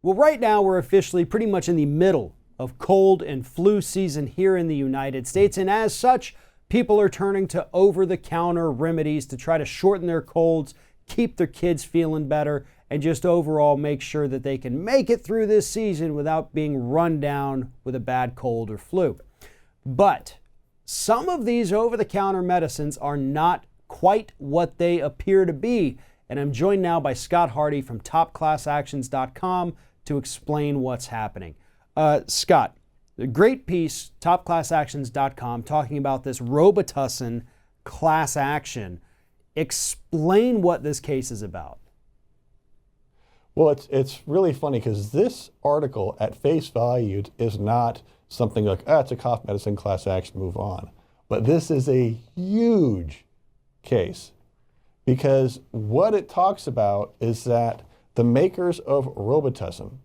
Well, right now we're officially pretty much in the middle of cold and flu season here in the United States, and as such, people are turning to over-the-counter remedies to try to shorten their colds, keep their kids feeling better, and just overall make sure that they can make it through this season without being run down with a bad cold or flu. But some of these over-the-counter medicines are not quite what they appear to be, and I'm joined now by Scott Hardy from TopClassActions.com to explain what's happening. Scott, a great piece, TopClassActions.com, talking about this Robitussin class action. Explain what this case is about. Well, it's really funny because this article at face value is not something like, it's a cough medicine class action, move on. But this is a huge case because what it talks about is that the makers of Robitussin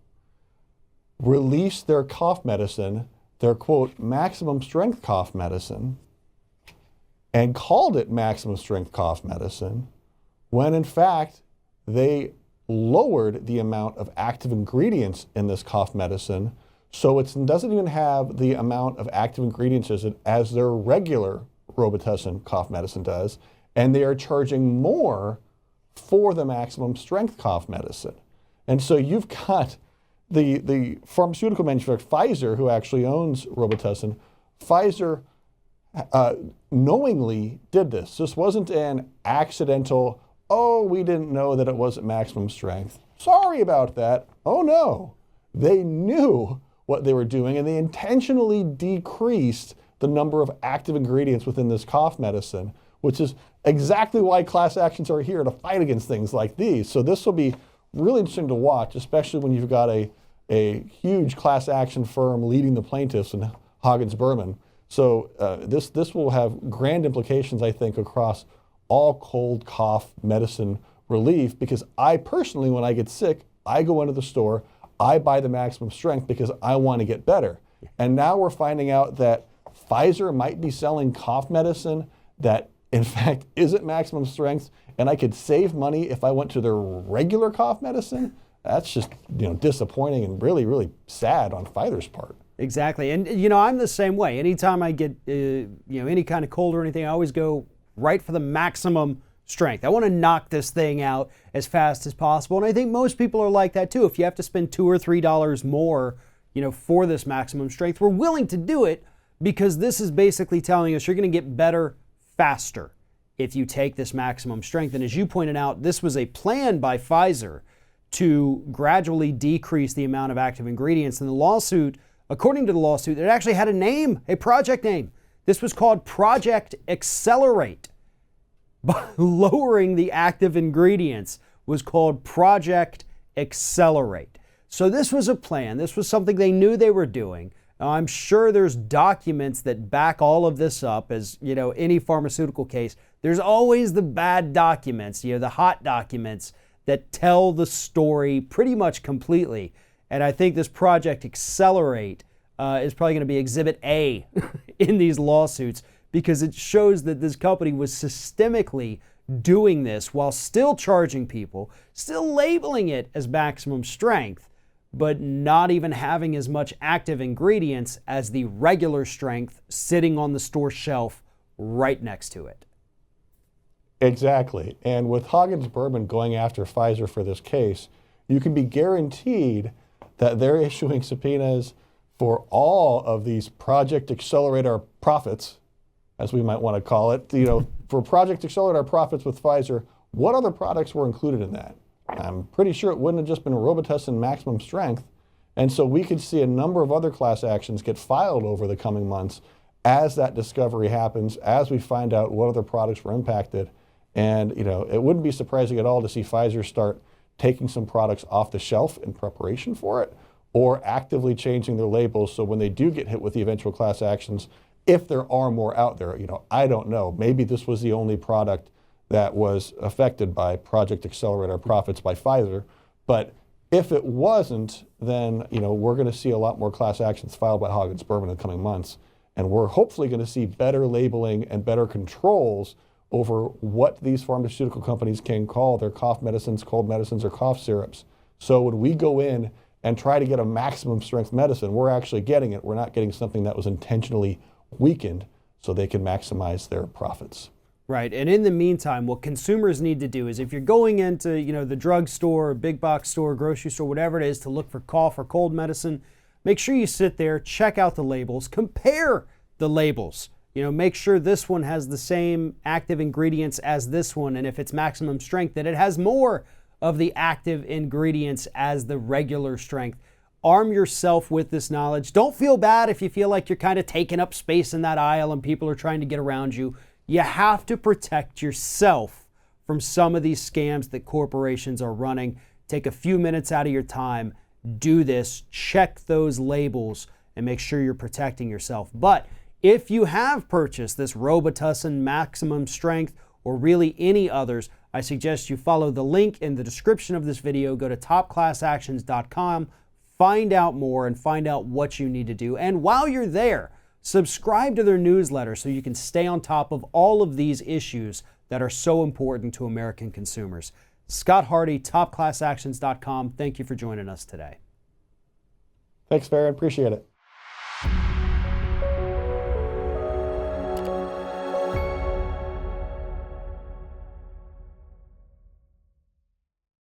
released their cough medicine, their quote, maximum strength cough medicine, and called it maximum strength cough medicine, when in fact they lowered the amount of active ingredients in this cough medicine, so it doesn't even have the amount of active ingredients as their regular Robitussin cough medicine does, and they are charging more for the maximum strength cough medicine. And so you've got the pharmaceutical manufacturer, Pfizer, who actually owns Robitussin. Pfizer knowingly did this. This wasn't an accidental, we didn't know that it wasn't maximum strength. Sorry about that. Oh no. They knew what they were doing, and they intentionally decreased the number of active ingredients within this cough medicine, which is exactly why class actions are here, to fight against things like these. So this will be really interesting to watch, especially when you've got a huge class action firm leading the plaintiffs in Huggins Berman. So this will have grand implications, I think, across all cold cough medicine relief, because I personally, when I get sick, I go into the store, I buy the maximum strength because I want to get better. And now we're finding out that Pfizer might be selling cough medicine that in fact isn't maximum strength, and I could save money if I went to their regular cough medicine. That's just disappointing and really, really sad on Pfizer's part. Exactly. And I'm the same way. Anytime I get any kind of cold or anything, I always go right for the maximum strength. I want to knock this thing out as fast as possible. And I think most people are like that too. If you have to spend $2 or $3 more, for this maximum strength, we're willing to do it because this is basically telling us you're going to get better faster if you take this maximum strength. And as you pointed out, this was a plan by Pfizer to gradually decrease the amount of active ingredients. In the lawsuit, according to the lawsuit, it actually had a name, a project name. This was called Project Accelerate. Lowering the active ingredients was called Project Accelerate. So this was a plan. This was something they knew they were doing. Now, I'm sure there's documents that back all of this up. As any pharmaceutical case, there's always the bad documents, the hot documents that tell the story pretty much completely. And I think this Project Accelerate is probably going to be Exhibit A in these lawsuits, because it shows that this company was systemically doing this while still charging people, still labeling it as maximum strength, but not even having as much active ingredients as the regular strength sitting on the store shelf right next to it. Exactly. And with Huggins Berman going after Pfizer for this case, you can be guaranteed that they're issuing subpoenas for all of these Project Accelerate Our Profits, as we might want to call it. For Project Accelerate Our Profits with Pfizer, what other products were included in that? I'm pretty sure it wouldn't have just been Robitussin maximum strength. And so we could see a number of other class actions get filed over the coming months as that discovery happens, as we find out what other products were impacted. And it wouldn't be surprising at all to see Pfizer start taking some products off the shelf in preparation for it, or actively changing their labels so when they do get hit with the eventual class actions, if there are more out there, I don't know. Maybe this was the only product that was affected by Project Accelerate Our Profits by Pfizer. But if it wasn't, then we're going to see a lot more class actions filed by Huggins Berman in the coming months. And we're hopefully going to see better labeling and better controls over what these pharmaceutical companies can call their cough medicines, cold medicines, or cough syrups. So when we go in and try to get a maximum strength medicine. We're actually getting it. We're not getting something that was intentionally weakened so they can maximize their profits. Right. And in the meantime, what consumers need to do is if you're going into, the drugstore, big box store, grocery store, whatever it is, to look for cough or cold medicine, make sure you sit there, check out the labels, compare the labels. Make sure this one has the same active ingredients as this one. And if it's maximum strength, that it has more of the active ingredients as the regular strength. Arm yourself with this knowledge. Don't feel bad if you feel like you're kind of taking up space in that aisle and people are trying to get around you. You have to protect yourself from some of these scams that corporations are running. Take a few minutes out of your time, do this, check those labels, and make sure you're protecting yourself. But if you have purchased this Robitussin Maximum Strength or really any others, I suggest you follow the link in the description of this video. Go to topclassactions.com, find out more and find out what you need to do. And while you're there, subscribe to their newsletter so you can stay on top of all of these issues that are so important to American consumers. Scott Hardy, topclassactions.com. Thank you for joining us today. Thanks, Farron. Appreciate it.